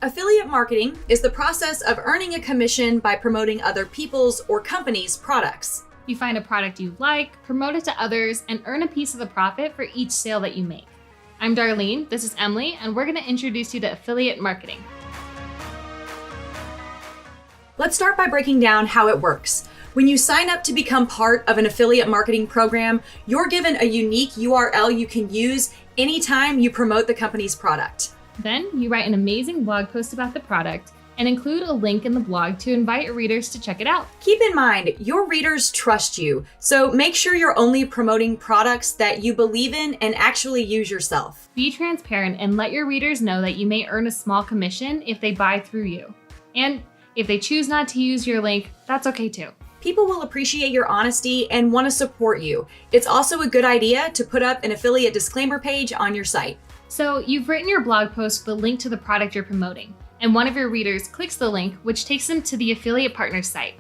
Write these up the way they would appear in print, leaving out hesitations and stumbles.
Affiliate marketing is the process of earning a commission by promoting other people's or companies' products. You find a product you like, promote it to others, and earn a piece of the profit for each sale that you make. I'm Darlene, this is Emily, and we're going to introduce you to affiliate marketing. Let's start by breaking down how it works. When you sign up to become part of an affiliate marketing program, you're given a unique URL you can use anytime you promote the company's product. Then you write an amazing blog post about the product and include a link in the blog to invite your readers to check it out. Keep in mind, your readers trust you, so make sure you're only promoting products that you believe in and actually use yourself. Be transparent and let your readers know that you may earn a small commission if they buy through you. And if they choose not to use your link, that's okay too. People will appreciate your honesty and want to support you. It's also a good idea to put up an affiliate disclaimer page on your site. So you've written your blog post with a link to the product you're promoting, and one of your readers clicks the link, which takes them to the affiliate partner's site.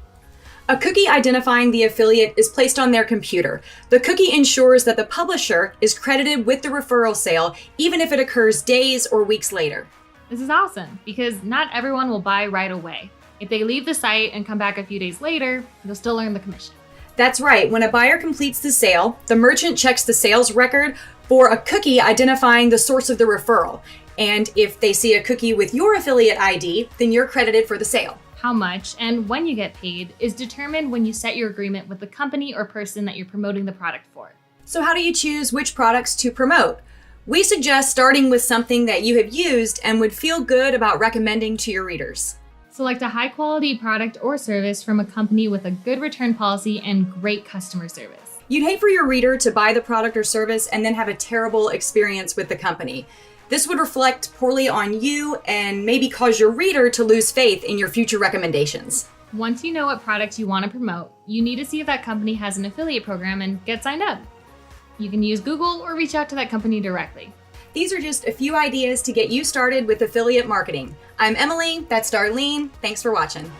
A cookie identifying the affiliate is placed on their computer. The cookie ensures that the publisher is credited with the referral sale, even if it occurs days or weeks later. This is awesome because not everyone will buy right away. If they leave the site and come back a few days later, you'll still earn the commission. That's right. When a buyer completes the sale, the merchant checks the sales record for a cookie identifying the source of the referral. And if they see a cookie with your affiliate ID, then you're credited for the sale. How much and when you get paid is determined when you set your agreement with the company or person that you're promoting the product for. So how do you choose which products to promote? We suggest starting with something that you have used and would feel good about recommending to your readers. Select a high-quality product or service from a company with a good return policy and great customer service. You'd hate for your reader to buy the product or service and then have a terrible experience with the company. This would reflect poorly on you and maybe cause your reader to lose faith in your future recommendations. Once you know what products you want to promote, you need to see if that company has an affiliate program and get signed up. You can use Google or reach out to that company directly. These are just a few ideas to get you started with affiliate marketing. I'm Emily, that's Darlene. Thanks for watching.